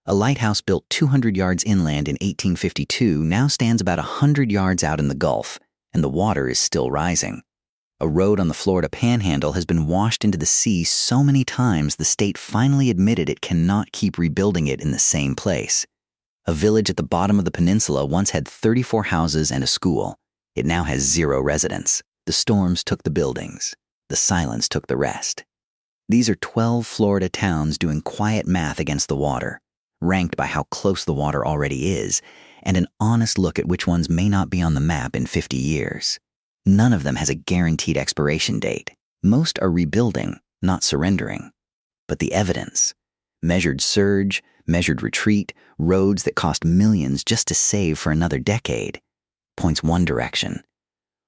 A lighthouse built 200 yards inland in 1852 now stands about 100 yards out in the Gulf, and the water is still rising. A road on the Florida Panhandle has been washed into the sea so many times the state finally admitted it cannot keep rebuilding it in the same place. A village at the bottom of the peninsula once had 34 houses and a school. It now has 0 residents. The storms took the buildings. The silence took the rest. These are 12 Florida towns doing quiet math against the water, ranked by how close the water already is, and an honest look at which ones may not be on the map in 50 years. None of them has a guaranteed expiration date. Most are rebuilding, not surrendering. But the evidence, measured surge, measured retreat, roads that cost millions just to save for another decade, points one direction.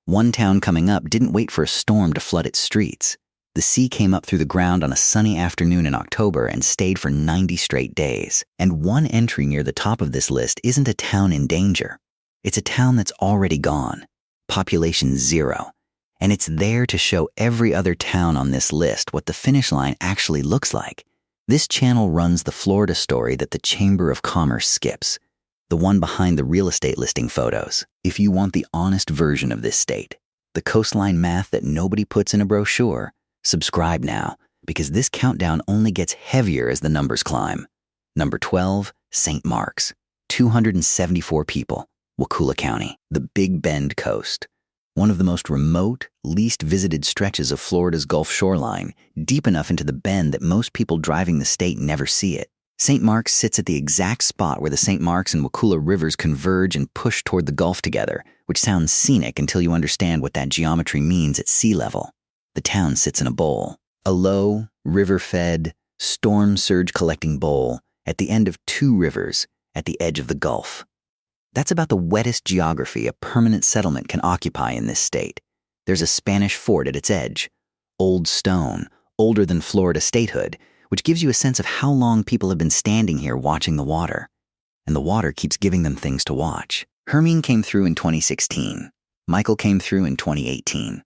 One town coming up didn't wait for a storm to flood its streets. The sea came up through the ground on a sunny afternoon in October and stayed for 90 straight days. And one entry near the top of this list isn't a town in danger. It's a town that's already gone, population 0. And it's there to show every other town on this list what the finish line actually looks like. This channel runs the Florida story that the Chamber of Commerce skips, the one behind the real estate listing photos. If you want the honest version of this state, the coastline math that nobody puts in a brochure, subscribe now, because this countdown only gets heavier as the numbers climb. Number 12, St. Mark's, 274 people, Wakulla County, the Big Bend coast. One of the most remote, least visited stretches of Florida's Gulf shoreline, deep enough into the bend that most people driving the state never see it. St. Mark's sits at the exact spot where the St. Mark's and Wakulla rivers converge and push toward the Gulf together, which sounds scenic until you understand what that geometry means at sea level. The town sits in a bowl, a low, river-fed, storm surge-collecting bowl at the end of 2 rivers at the edge of the Gulf. That's about the wettest geography a permanent settlement can occupy in this state. There's a Spanish fort at its edge, old stone, older than Florida statehood, which gives you a sense of how long people have been standing here watching the water. And the water keeps giving them things to watch. Hermine came through in 2016. Michael came through in 2018.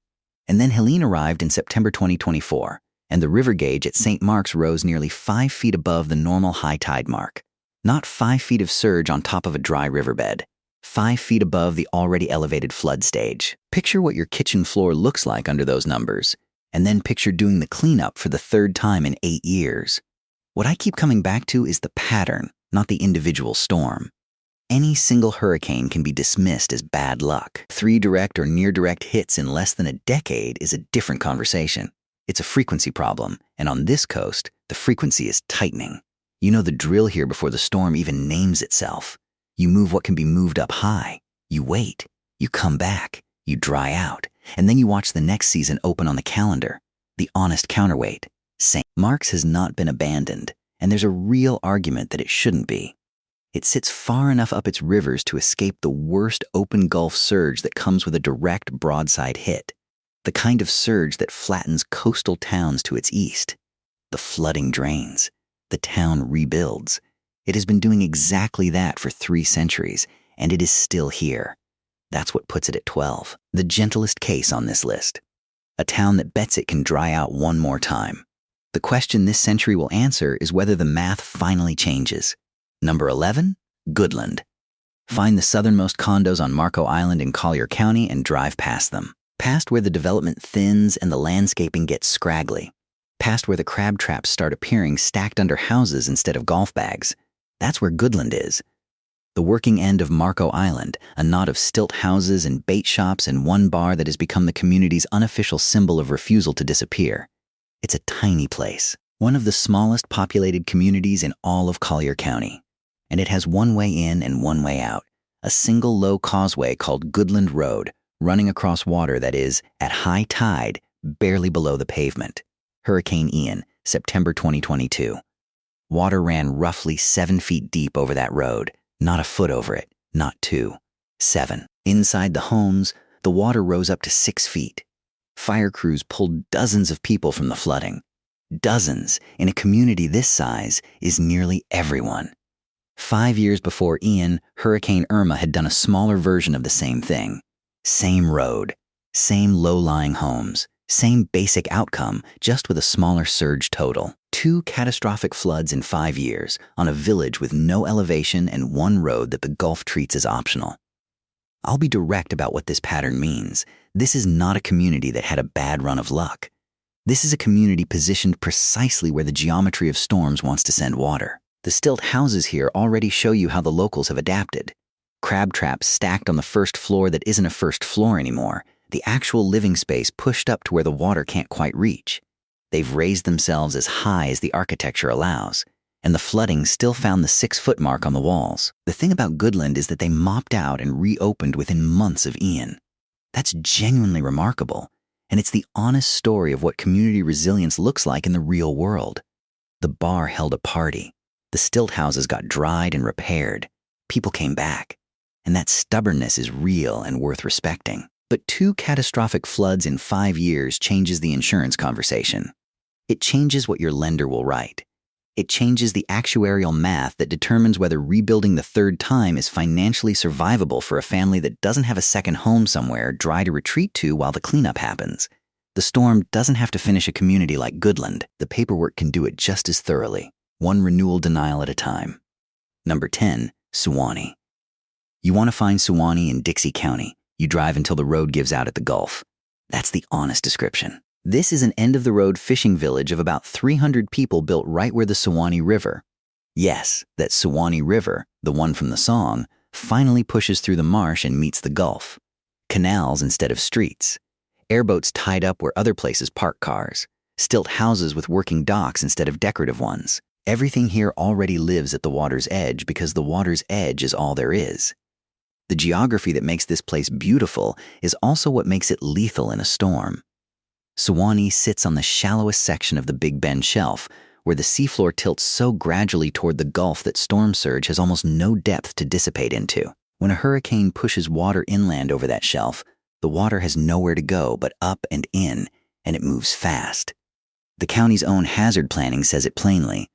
And then Helene arrived in September 2024, and the river gauge at St. Mark's rose nearly 5 feet above the normal high tide mark. Not 5 feet of surge on top of a dry riverbed, 5 feet above the already elevated flood stage. Picture what your kitchen floor looks like under those numbers, and then picture doing the cleanup for the 3rd time in 8 years. What I keep coming back to is the pattern, not the individual storm. Any single hurricane can be dismissed as bad luck. 3 direct or near-direct hits in less than a decade is a different conversation. It's a frequency problem, and on this coast, the frequency is tightening. You know the drill here before the storm even names itself. You move what can be moved up high. You wait. You come back. You dry out. And then you watch the next season open on the calendar. The honest counterweight. St. Mark's has not been abandoned, and there's a real argument that it shouldn't be. It sits far enough up its rivers to escape the worst open Gulf surge that comes with a direct broadside hit. The kind of surge that flattens coastal towns to its east. The flooding drains. The town rebuilds. It has been doing exactly that for 3 centuries, and it is still here. That's what puts it at 12, the gentlest case on this list. A town that bets it can dry out one more time. The question this century will answer is whether the math finally changes. Number 11, Goodland. Find the southernmost condos on Monroe Island in Collier County and drive past them. Past where the development thins and the landscaping gets scraggly. Past where the crab traps start appearing stacked under houses instead of golf bags. That's where Goodland is. The working end of Monroe Island, a knot of stilt houses and bait shops and one bar that has become the community's unofficial symbol of refusal to disappear. It's a tiny place, one of the smallest populated communities in all of Collier County. And it has one way in and one way out, a single low causeway called Goodland Road, running across water that is, at high tide, barely below the pavement. Hurricane Ian, September 2022. Water ran roughly 7 feet deep over that road, not a foot over it, not 2, 7. Inside the homes, the water rose up to 6 feet. Fire crews pulled dozens of people from the flooding. Dozens, in a community this size, is nearly everyone. 5 years before Ian, Hurricane Irma had done a smaller version of the same thing. Same road, same low-lying homes, Same basic outcome, just with a smaller surge total. 2 catastrophic floods in 5 years on a village with no elevation and one road that the Gulf treats as optional. I'll be direct about what this pattern means. This is not a community that had a bad run of luck. This is a community positioned precisely where the geometry of storms wants to send water. The stilt houses here already show you how the locals have adapted. Crab traps stacked on the first floor that isn't a first floor anymore, the actual living space pushed up to where the water can't quite reach. They've raised themselves as high as the architecture allows, and the flooding still found the 6-foot mark on the walls. The thing about Goodland is that they mopped out and reopened within months of Ian. That's genuinely remarkable, and it's the honest story of what community resilience looks like in the real world. The bar held a party. The stilt houses got dried and repaired. People came back, and that stubbornness is real and worth respecting. But 2 catastrophic floods in 5 years changes the insurance conversation. It changes what your lender will write. It changes the actuarial math that determines whether rebuilding the 3rd time is financially survivable for a family that doesn't have a second home somewhere dry to retreat to while the cleanup happens. The storm doesn't have to finish a community like Goodland. The paperwork can do it just as thoroughly, one renewal denial at a time. Number 10, Suwannee. You want to find Suwannee in Dixie County. You drive until the road gives out at the Gulf. That's the honest description. This is an end-of-the-road fishing village of about 300 people built right where the Suwannee River. Yes, that Suwannee River, the one from the song, finally pushes through the marsh and meets the Gulf. Canals instead of streets. Airboats tied up where other places park cars. Stilt houses with working docks instead of decorative ones. Everything here already lives at the water's edge because the water's edge is all there is. The geography that makes this place beautiful is also what makes it lethal in a storm. Suwannee sits on the shallowest section of the Big Bend Shelf, where the seafloor tilts so gradually toward the Gulf that storm surge has almost no depth to dissipate into. When a hurricane pushes water inland over that shelf, the water has nowhere to go but up and in, and it moves fast. The county's own hazard planning says it plainly.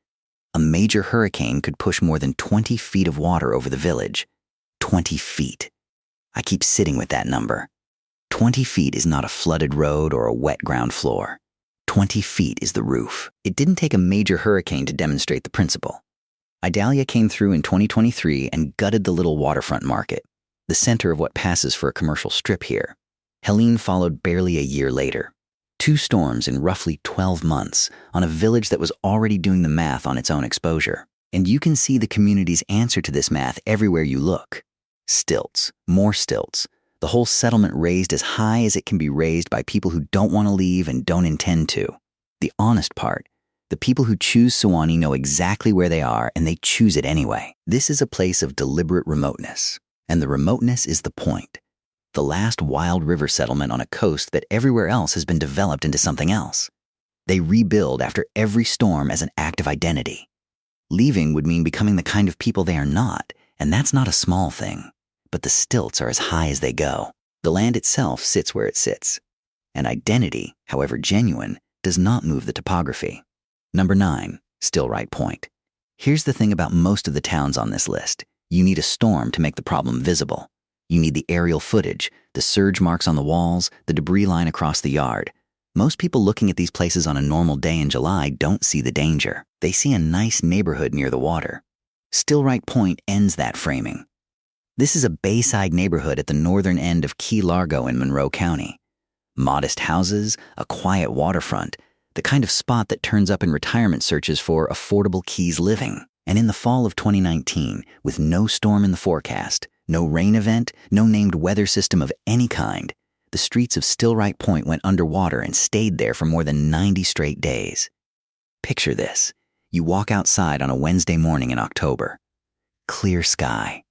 A major hurricane could push more than 20 feet of water over the village. 20 feet. I keep sitting with that number. 20 feet is not a flooded road or a wet ground floor. 20 feet is the roof. It didn't take a major hurricane to demonstrate the principle. Idalia came through in 2023 and gutted the little waterfront market, the center of what passes for a commercial strip here. Helene followed barely a year later. 2 storms in roughly 12 months on a village that was already doing the math on its own exposure. And you can see the community's answer to this math everywhere you look. Stilts, more stilts, the whole settlement raised as high as it can be raised by people who don't want to leave and don't intend to. The honest part, the people who choose Suwannee know exactly where they are and they choose it anyway. This is a place of deliberate remoteness, and the remoteness is the point. The last wild river settlement on a coast that everywhere else has been developed into something else. They rebuild after every storm as an act of identity. Leaving would mean becoming the kind of people they are not, and that's not a small thing. But the stilts are as high as they go. The land itself sits where it sits. And identity, however genuine, does not move the topography. Number 9, Stillwright Point. Here's the thing about most of the towns on this list. You need a storm to make the problem visible. You need the aerial footage, the surge marks on the walls, the debris line across the yard. Most people looking at these places on a normal day in July don't see the danger. They see a nice neighborhood near the water. Stillwright Point ends that framing. This is a bayside neighborhood at the northern end of Key Largo in Monroe County. Modest houses, a quiet waterfront, the kind of spot that turns up in retirement searches for affordable Keys living. And in the fall of 2019, with no storm in the forecast, no rain event, no named weather system of any kind, the streets of Stillwright Point went underwater and stayed there for more than 90 straight days. Picture this. You walk outside on a Wednesday morning in October. Clear sky.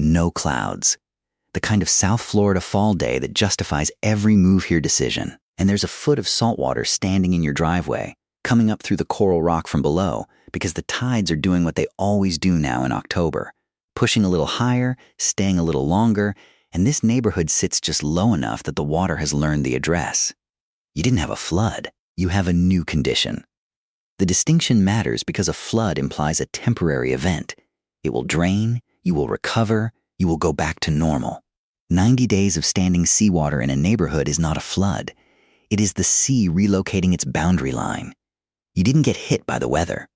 No clouds. The kind of South Florida fall day that justifies every move here decision. And there's a foot of salt water standing in your driveway, coming up through the coral rock from below, because the tides are doing what they always do now in October. Pushing a little higher, staying a little longer, and this neighborhood sits just low enough that the water has learned the address. You didn't have a flood. You have a new condition. The distinction matters because a flood implies a temporary event. It will drain, you will recover, you will go back to normal. 90 days of standing seawater in a neighborhood is not a flood. It is the sea relocating its boundary line. You didn't get hit by the weather.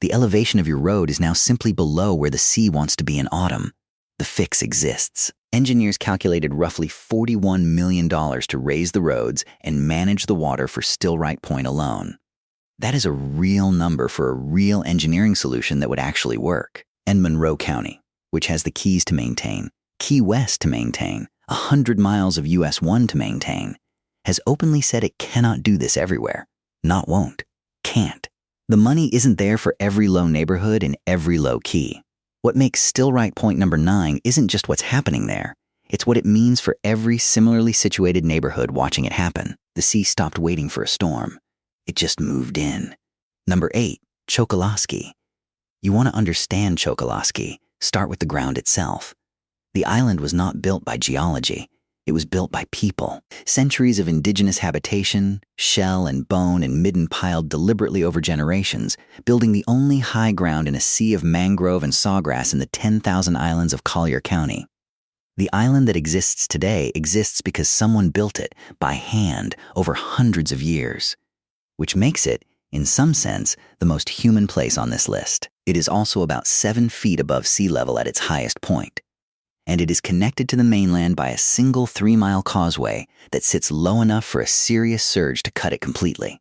The elevation of your road is now simply below where the sea wants to be in autumn. The fix exists. Engineers calculated roughly $41 million to raise the roads and manage the water for Stillwright Point alone. That is a real number for a real engineering solution that would actually work. And Monroe County, which has the Keys to maintain, Key West to maintain, 100 miles of US 1 to maintain, has openly said it cannot do this everywhere. Not won't. Can't. The money isn't there for every low neighborhood and every low key. What makes Stillwright Point number 9 isn't just what's happening there. It's what it means for every similarly situated neighborhood watching it happen. The sea stopped waiting for a storm. It just moved in. Number 8, Chokoloskee. You want to understand Chokoloskee, start with the ground itself. The island was not built by geology. It was built by people. Centuries of indigenous habitation, shell and bone and midden piled deliberately over generations, building the only high ground in a sea of mangrove and sawgrass in the 10,000 islands of Collier County. The island that exists today exists because someone built it by hand over hundreds of years, which makes it, in some sense, the most human place on this list. It is also about 7 feet above sea level at its highest point, and it is connected to the mainland by a single 3-mile causeway that sits low enough for a serious surge to cut it completely.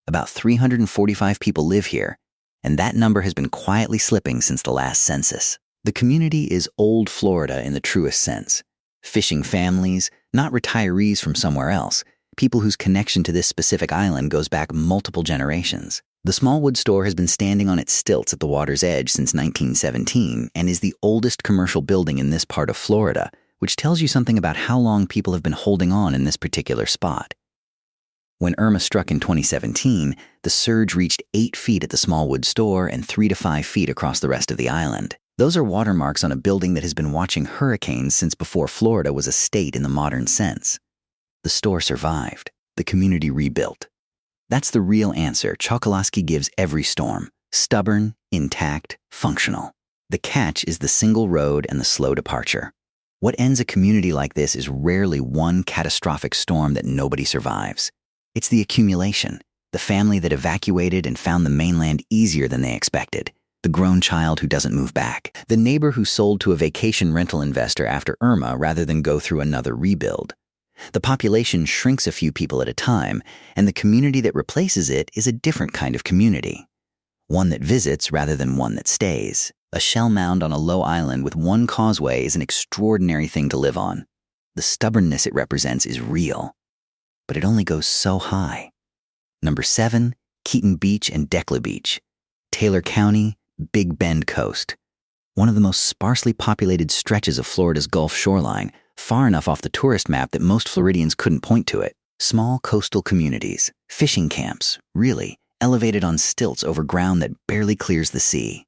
About 345 people live here, and that number has been quietly slipping since the last census. The community is old Florida in the truest sense. Fishing families, not retirees from somewhere else, people whose connection to this specific island goes back multiple generations. The small wood store has been standing on its stilts at the water's edge since 1917 and is the oldest commercial building in this part of Florida, which tells you something about how long people have been holding on in this particular spot. When Irma struck in 2017, the surge reached 8 feet at the small wood store and 3 to 5 feet across the rest of the island. Those are watermarks on a building that has been watching hurricanes since before Florida was a state in the modern sense. The store survived. The community rebuilt. That's the real answer Chokoloskee gives every storm: stubborn, intact, functional. The catch is the single road and the slow departure. What ends a community like this is rarely one catastrophic storm that nobody survives. It's the accumulation, the family that evacuated and found the mainland easier than they expected, the grown child who doesn't move back, the neighbor who sold to a vacation rental investor after Irma rather than go through another rebuild. The population shrinks a few people at a time, and the community that replaces it is a different kind of community. One that visits rather than one that stays. A shell mound on a low island with one causeway is an extraordinary thing to live on. The stubbornness it represents is real, but it only goes so high. Number 7, Keaton Beach and Dekle Beach. Taylor County, Big Bend Coast. One of the most sparsely populated stretches of Florida's Gulf shoreline, far enough off the tourist map that most Floridians couldn't point to it. Small coastal communities, fishing camps, really, elevated on stilts over ground that barely clears the sea.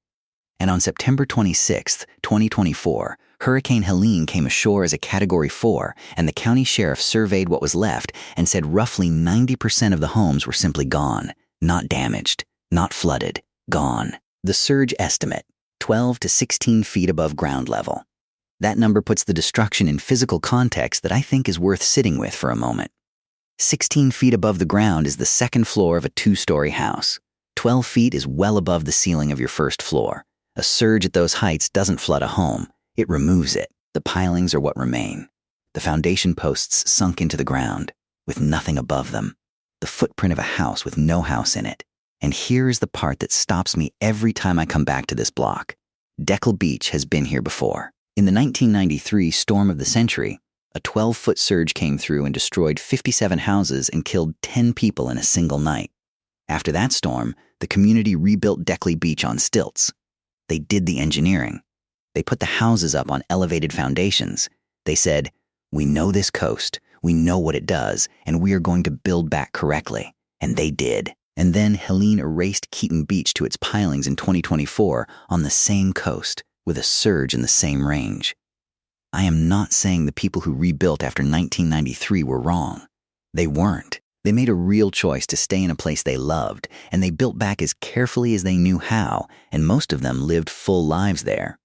And on September 26, 2024, Hurricane Helene came ashore as a Category 4, and the county sheriff surveyed what was left and said roughly 90% of the homes were simply gone, not damaged, not flooded, gone. The surge estimate, 12 to 16 feet above ground level. That number puts the destruction in physical context that I think is worth sitting with for a moment. 16 feet above the ground is the second floor of a 2-story house. 12 feet is well above the ceiling of your first floor. A surge at those heights doesn't flood a home. It removes it. The pilings are what remain. The foundation posts sunk into the ground, with nothing above them. The footprint of a house with no house in it. And here is the part that stops me every time I come back to this block. Dekle Beach has been here before. In the 1993 storm of the century, a 12-foot surge came through and destroyed 57 houses and killed 10 people in a single night. After that storm, the community rebuilt Dekle Beach on stilts. They did the engineering. They put the houses up on elevated foundations. They said, "We know this coast, we know what it does, and we are going to build back correctly." And they did. And then Helene erased Keaton Beach to its pilings in 2024 on the same coast, with a surge in the same range. I am not saying the people who rebuilt after 1993 were wrong. They weren't. They made a real choice to stay in a place they loved, and they built back as carefully as they knew how, and most of them lived full lives there.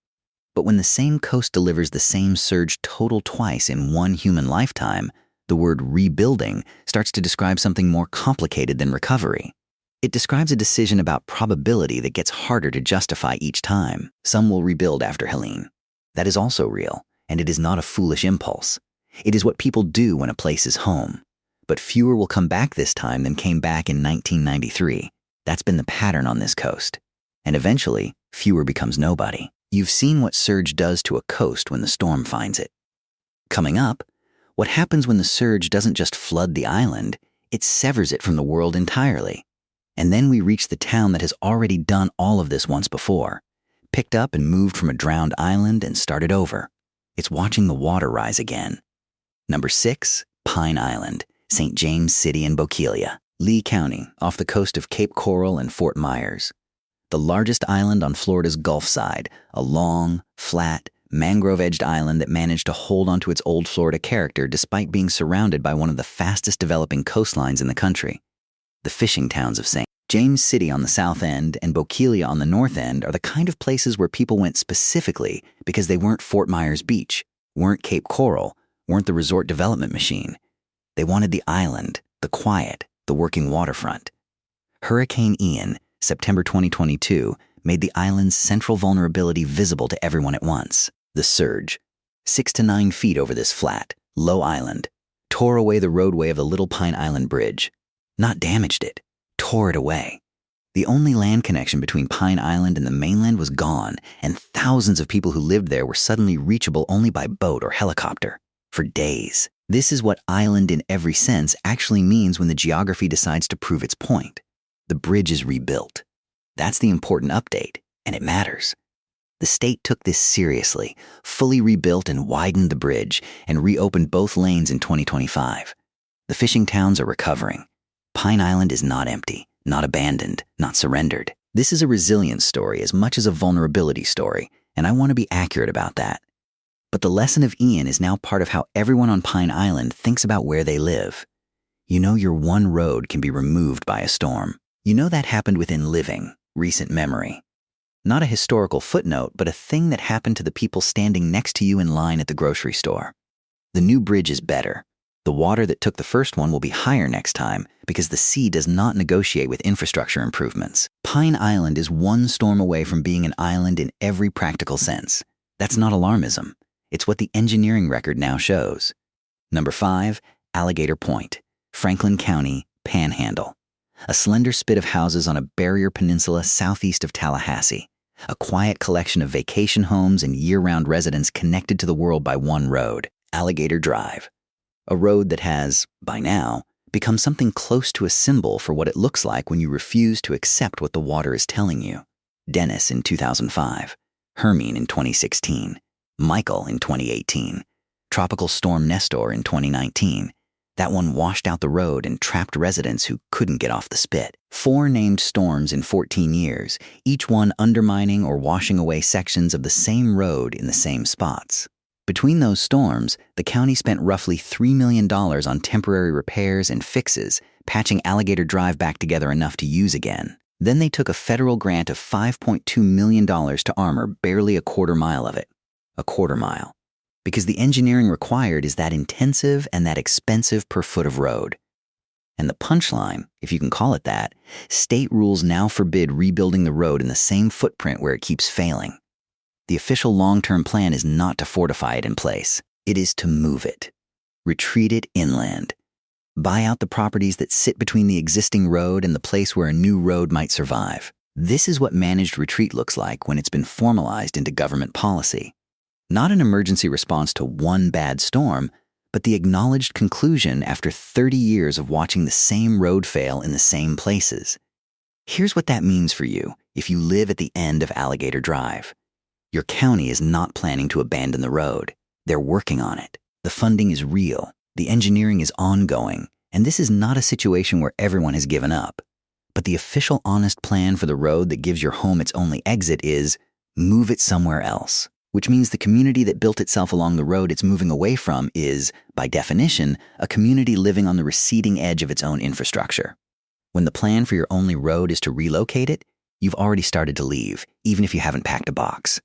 But when the same coast delivers the same surge total twice in one human lifetime, The word rebuilding starts to describe something more complicated than recovery. It describes a decision about probability that gets harder to justify each time. Some will rebuild after Helene. That is also real, and it is not a foolish impulse. It is what people do when a place is home. But fewer will come back this time than came back in 1993. That's been the pattern on this coast. And eventually, fewer becomes nobody. You've seen what surge does to a coast when the storm finds it. Coming up, what happens when the surge doesn't just flood the island, it severs it from the world entirely. And then we reach the town that has already done all of this once before, picked up and moved from a drowned island and started over. It's watching the water rise again. Number 6, Pine Island, St. James City in Wakulla, Levy County, off the coast of Cape Coral and Fort Myers. The largest island on Florida's Gulf side, a long, flat, mangrove-edged island that managed to hold onto its old Florida character despite being surrounded by one of the fastest developing coastlines in the country. The fishing towns of St. James City on the south end and Wakulla on the north end are the kind of places where people went specifically because they weren't Fort Myers Beach, weren't Cape Coral, weren't the resort development machine. They wanted the island, the quiet, the working waterfront. Hurricane Ian, September 2022, made the island's central vulnerability visible to everyone at once. The surge, 6 to 9 feet over this flat, low island, tore away the roadway of the Little Pine Island Bridge. Not damaged it, tore it away. The only land connection between Pine Island and the mainland was gone, and thousands of people who lived there were suddenly reachable only by boat or helicopter. For days. This is what island in every sense actually means when the geography decides to prove its point. The bridge is rebuilt. That's the important update, and it matters. The state took this seriously, fully rebuilt and widened the bridge, and reopened both lanes in 2025. The fishing towns are recovering. Pine Island is not empty, not abandoned, not surrendered. This is a resilience story as much as a vulnerability story, and I want to be accurate about that. But the lesson of Ian is now part of how everyone on Pine Island thinks about where they live. You know your one road can be removed by a storm. You know that happened within living, recent memory. Not a historical footnote, but a thing that happened to the people standing next to you in line at the grocery store. The new bridge is better. The water that took the first one will be higher next time because the sea does not negotiate with infrastructure improvements. Pine Island is one storm away from being an island in every practical sense. That's not alarmism. It's what the engineering record now shows. Number 5, Alligator Point, Franklin County, Panhandle. A slender spit of houses on a barrier peninsula southeast of Tallahassee. A quiet collection of vacation homes and year-round residents connected to the world by one road, Alligator Drive. A road that has, by now, become something close to a symbol for what it looks like when you refuse to accept what the water is telling you. Dennis in 2005, Hermine in 2016, Michael in 2018, Tropical Storm Nestor in 2019. That one washed out the road and trapped residents who couldn't get off the spit. 4 named storms in 14 years, each one undermining or washing away sections of the same road in the same spots. Between those storms, the county spent roughly $3 million on temporary repairs and fixes, patching Alligator Drive back together enough to use again. Then they took a federal grant of $5.2 million to armor barely a quarter mile of it. A quarter mile. Because the engineering required is that intensive and that expensive per foot of road. And the punchline, if you can call it that, state rules now forbid rebuilding the road in the same footprint where it keeps failing. The official long-term plan is not to fortify it in place. It is to move it. Retreat it inland. Buy out the properties that sit between the existing road and the place where a new road might survive. This is what managed retreat looks like when it's been formalized into government policy. Not an emergency response to one bad storm, but the acknowledged conclusion after 30 years of watching the same road fail in the same places. Here's what that means for you if you live at the end of Alligator Drive. Your county is not planning to abandon the road. They're working on it. The funding is real. The engineering is ongoing. And this is not a situation where everyone has given up. But the official honest plan for the road that gives your home its only exit is move it somewhere else. Which means the community that built itself along the road it's moving away from is, by definition, a community living on the receding edge of its own infrastructure. When the plan for your only road is to relocate it, you've already started to leave, even if you haven't packed a box.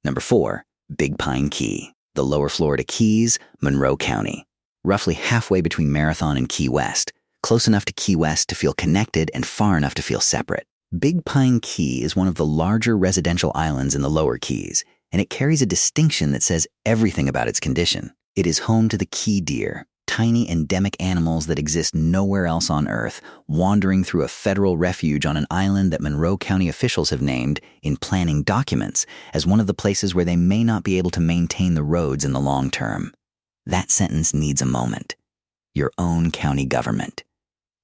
Number 4, Big Pine Key, the Lower Florida Keys, Monroe County. roughly halfway between Marathon and Key West, close enough to Key West to feel connected and far enough to feel separate. Big Pine Key is one of the larger residential islands in the lower Keys, and it carries a distinction that says everything about its condition. It is home to the key deer, tiny endemic animals that exist nowhere else on Earth, wandering through a federal refuge on an island that Monroe County officials have named, in planning documents, as one of the places where they may not be able to maintain the roads in the long term. That sentence needs a moment. Your own county government.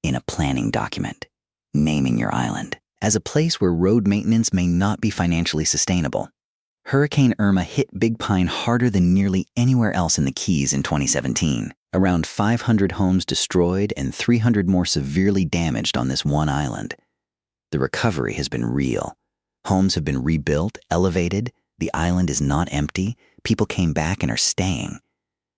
In a planning document. Naming your island. As a place where road maintenance may not be financially sustainable. Hurricane Irma hit Big Pine harder than nearly anywhere else in the Keys in 2017. Around 500 homes destroyed and 300 more severely damaged on this one island. The recovery has been real. Homes have been rebuilt, elevated, the island is not empty, people came back and are staying.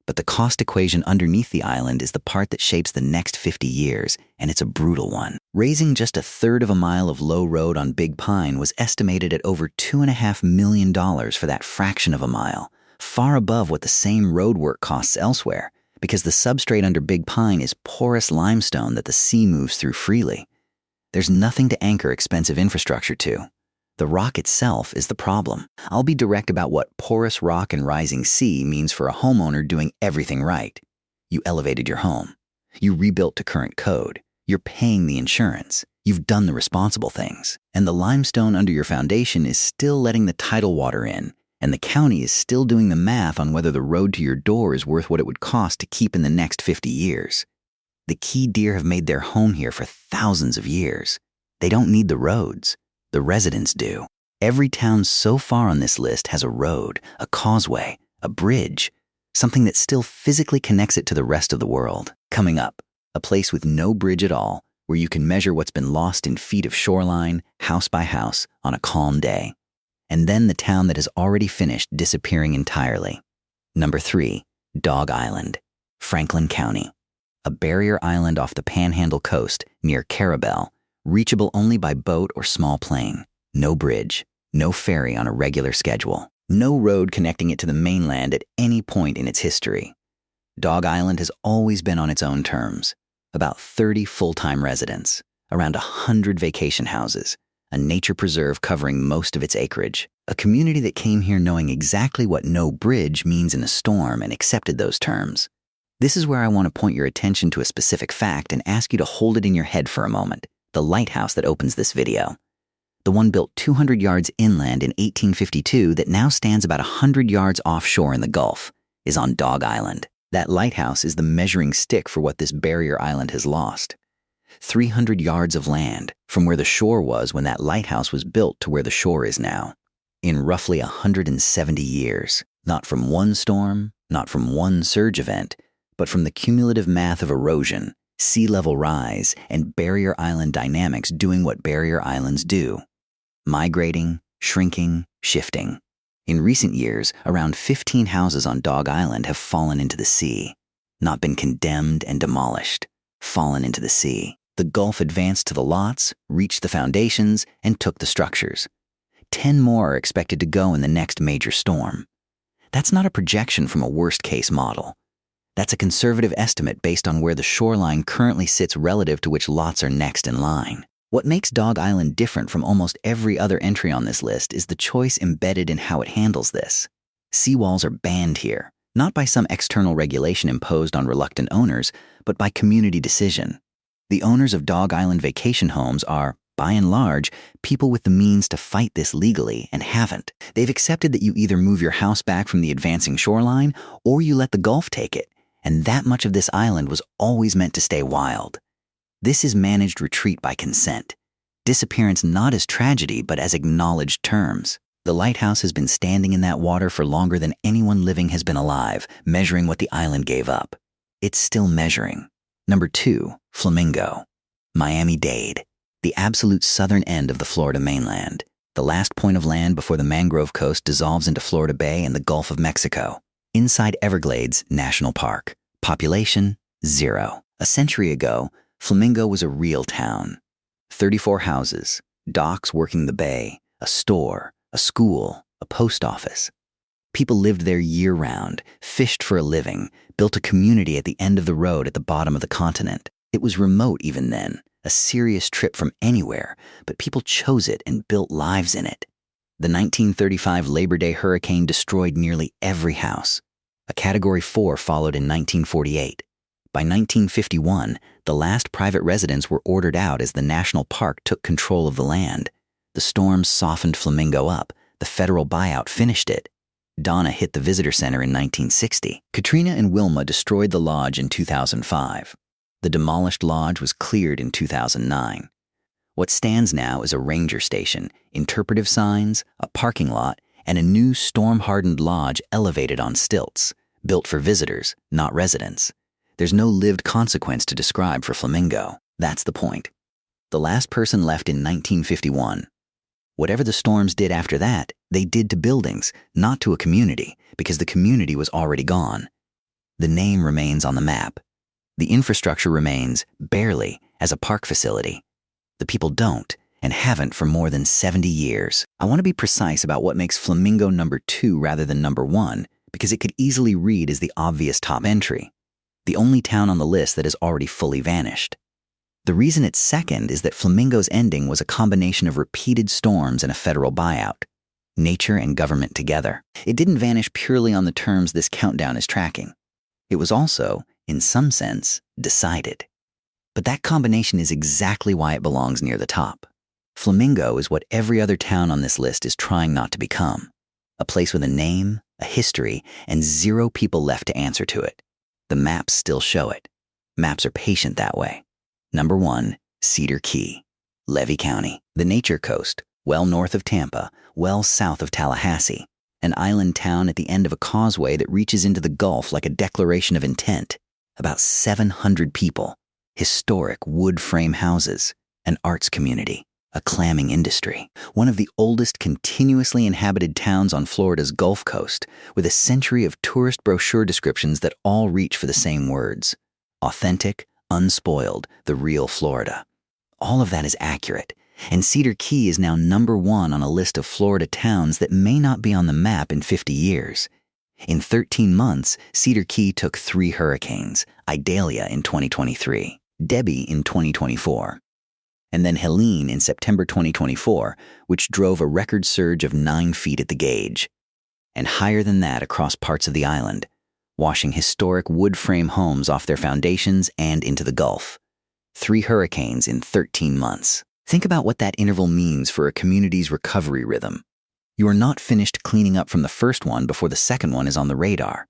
But the cost equation underneath the island is the part that shapes the next 50 years, and it's a brutal one. Raising just 1/3 of a mile of low road on Big Pine was estimated at over $2.5 million for that fraction of a mile, far above what the same road work costs elsewhere, because the substrate under Big Pine is porous limestone that the sea moves through freely. There's nothing to anchor expensive infrastructure to. The rock itself is the problem. I'll be direct about what porous rock and rising sea means for a homeowner doing everything right. You elevated your home. You rebuilt to current code. You're paying the insurance. You've done the responsible things. And the limestone under your foundation is still letting the tidal water in, and the county is still doing the math on whether the road to your door is worth what it would cost to keep in the next 50 years. The key deer have made their home here for thousands of years. They don't need the roads. The residents do. Every town so far on this list has a road, a causeway, a bridge, something that still physically connects it to the rest of the world. Coming up, a place with no bridge at all, where you can measure what's been lost in feet of shoreline, house by house, on a calm day. And then the town that has already finished disappearing entirely. Number 3, Dog Island, Franklin County. A barrier island off the Panhandle coast near Carabel, reachable only by boat or small plane. No bridge, no ferry on a regular schedule, no road connecting it to the mainland at any point in its history. Dog Island has always been on its own terms. About 30 full-time residents, around 100 vacation houses, a nature preserve covering most of its acreage, a community that came here knowing exactly what no bridge means in a storm and accepted those terms. This is where I want to point your attention to a specific fact and ask you to hold it in your head for a moment. The lighthouse that opens this video. The one built 200 yards inland in 1852 that now stands about 100 yards offshore in the Gulf, is on Dog Island. That lighthouse is the measuring stick for what this barrier island has lost. 300 yards of land, from where the shore was when that lighthouse was built to where the shore is now. In roughly 170 years, not from one storm, not from one surge event, but from the cumulative math of erosion, sea level rise, and barrier island dynamics doing what barrier islands do. Migrating, shrinking, shifting. In recent years, around 15 houses on Dog Island have fallen into the sea. Not been condemned and demolished. Fallen into the sea. The Gulf advanced to the lots, reached the foundations, and took the structures. 10 more are expected to go in the next major storm. That's not a projection from a worst-case model. That's a conservative estimate based on where the shoreline currently sits relative to which lots are next in line. What makes Dog Island different from almost every other entry on this list is the choice embedded in how it handles this. Seawalls are banned here, not by some external regulation imposed on reluctant owners, but by community decision. The owners of Dog Island vacation homes are, by and large, people with the means to fight this legally and haven't. They've accepted that you either move your house back from the advancing shoreline or you let the Gulf take it. And that much of this island was always meant to stay wild. This is managed retreat by consent. Disappearance not as tragedy, but as acknowledged terms. The lighthouse has been standing in that water for longer than anyone living has been alive, measuring what the island gave up. It's still measuring. Number 2, Flamingo. Miami-Dade, the absolute southern end of the Florida mainland, the last point of land before the mangrove coast dissolves into Florida Bay and the Gulf of Mexico. Inside Everglades National Park. Population, 0. A century ago, Flamingo was a real town. 34 houses, docks working the bay, a store, a school, a post office. People lived there year-round, fished for a living, built a community at the end of the road at the bottom of the continent. It was remote even then, a serious trip from anywhere, but people chose it and built lives in it. The 1935 Labor Day hurricane destroyed nearly every house. A Category 4 followed in 1948. By 1951, the last private residents were ordered out as the national park took control of the land. The storm softened Flamingo up. The federal buyout finished it. Donna hit the visitor center in 1960. Katrina and Wilma destroyed the lodge in 2005. The demolished lodge was cleared in 2009. What stands now is a ranger station, interpretive signs, a parking lot, and a new storm-hardened lodge elevated on stilts, built for visitors, not residents. There's no lived consequence to describe for Flamingo. That's the point. The last person left in 1951. Whatever the storms did after that, they did to buildings, not to a community, because the community was already gone. The name remains on the map. The infrastructure remains, barely, as a park facility. The people don't, and haven't for more than 70 years. I want to be precise about what makes Flamingo number 2 rather than number 1, because it could easily read as the obvious top entry, the only town on the list that has already fully vanished. The reason it's second is that Flamingo's ending was a combination of repeated storms and a federal buyout. Nature and government together. It didn't vanish purely on the terms this countdown is tracking. It was also, in some sense, decided. But that combination is exactly why it belongs near the top. Flamingo is what every other town on this list is trying not to become. A place with a name, a history, and 0 people left to answer to it. The maps still show it. Maps are patient that way. Number 1, Cedar Key, Levy County, the Nature Coast, well north of Tampa, well south of Tallahassee, an island town at the end of a causeway that reaches into the Gulf like a declaration of intent. About 700 people, historic wood frame houses, an arts community, a clamming industry, one of the oldest continuously inhabited towns on Florida's Gulf Coast, with a century of tourist brochure descriptions that all reach for the same words: authentic, unspoiled, the real Florida. All of that is accurate, and Cedar Key is now number 1 on a list of Florida towns that may not be on the map in 50 years. In 13 months, Cedar Key took 3 hurricanes, Idalia in 2023, Debby in 2024, and then Helene in September 2024, which drove a record surge of 9 feet at the gauge, and higher than that across parts of the island, washing historic wood frame homes off their foundations and into the Gulf. 3 hurricanes in 13 months. Think about what that interval means for a community's recovery rhythm. You are not finished cleaning up from the first one before the second one is on the radar.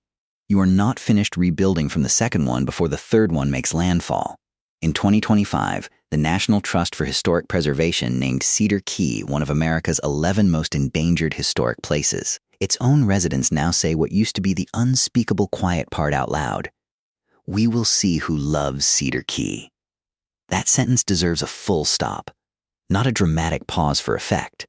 You are not finished rebuilding from the second one before the third one makes landfall. In 2025, the National Trust for Historic Preservation named Cedar Key one of America's 11 most endangered historic places. Its own residents now say what used to be the unspeakable quiet part out loud. We will see who loves Cedar Key. That sentence deserves a full stop, not a dramatic pause for effect.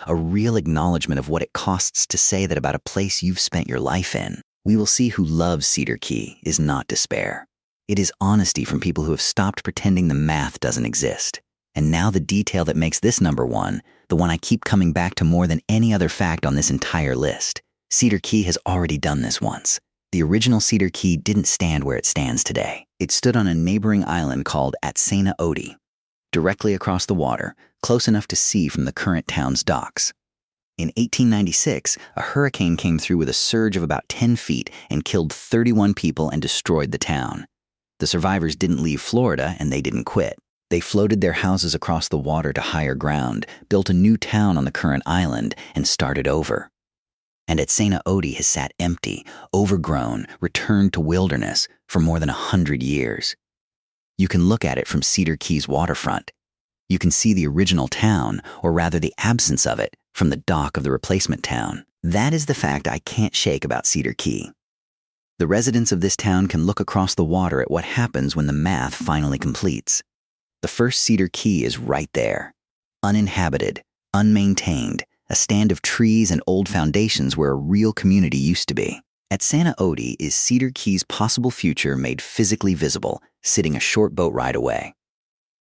A real acknowledgement of what it costs to say that about a place you've spent your life in. We will see who loves Cedar Key is not despair. It is honesty from people who have stopped pretending the math doesn't exist. And now the detail that makes this number 1, the one I keep coming back to more than any other fact on this entire list. Cedar Key has already done this once. The original Cedar Key didn't stand where it stands today. It stood on a neighboring island called Suwannee, directly across the water, close enough to see from the current town's docks. In 1896, a hurricane came through with a surge of about 10 feet and killed 31 people and destroyed the town. The survivors didn't leave Florida, and they didn't quit. They floated their houses across the water to higher ground, built a new town on the current island, and started over. And Suwannee has sat empty, overgrown, returned to wilderness for more than 100 years. You can look at it from Cedar Key's waterfront. You can see the original town, or rather the absence of it, from the dock of the replacement town. That is the fact I can't shake about Cedar Key. The residents of this town can look across the water at what happens when the math finally completes. The first Cedar Key is right there, uninhabited, unmaintained, a stand of trees and old foundations where a real community used to be. At Suwannee is Cedar Key's possible future made physically visible, sitting a short boat ride away.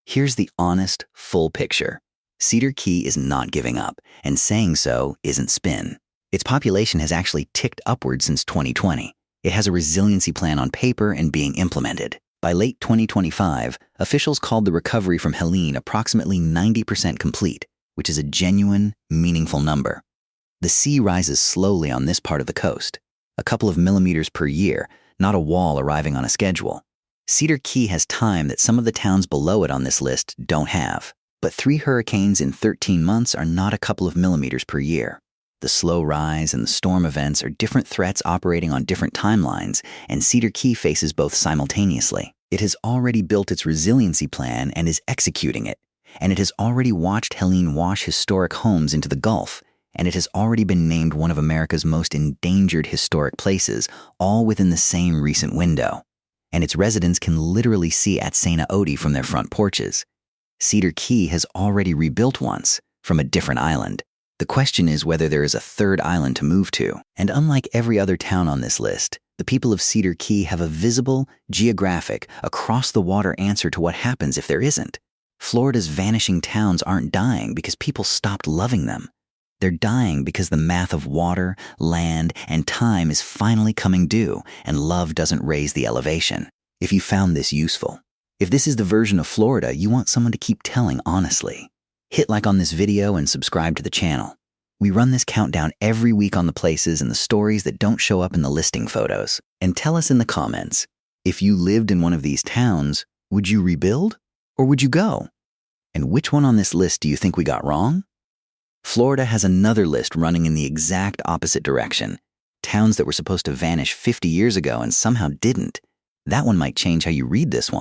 Here's the honest, full picture. Cedar Key is not giving up, and saying so isn't spin. Its population has actually ticked upward since 2020. It has a resiliency plan on paper and being implemented. By late 2025, officials called the recovery from Helene approximately 90% complete, which is a genuine, meaningful number. The sea rises slowly on this part of the coast, a couple of millimeters per year, not a wall arriving on a schedule. Cedar Key has time that some of the towns below it on this list don't have. But 3 hurricanes in 13 months are not a couple of millimeters per year. The slow rise and the storm events are different threats operating on different timelines, and Cedar Key faces both simultaneously. It has already built its resiliency plan and is executing it, and it has already watched Helene wash historic homes into the Gulf, and it has already been named one of America's most endangered historic places, all within the same recent window. And its residents can literally see Atsena Odi from their front porches. Cedar Key has already rebuilt once, from a different island. The question is whether there is a third island to move to. And unlike every other town on this list, the people of Cedar Key have a visible, geographic, across-the-water answer to what happens if there isn't. Florida's vanishing towns aren't dying because people stopped loving them. They're dying because the math of water, land, and time is finally coming due, and love doesn't raise the elevation. If you found this useful, if this is the version of Florida you want someone to keep telling honestly, hit like on this video and subscribe to the channel. We run this countdown every week on the places and the stories that don't show up in the listing photos. And tell us in the comments, if you lived in one of these towns, would you rebuild or would you go? And which one on this list do you think we got wrong? Florida has another list running in the exact opposite direction. Towns that were supposed to vanish 50 years ago and somehow didn't. That one might change how you read this one.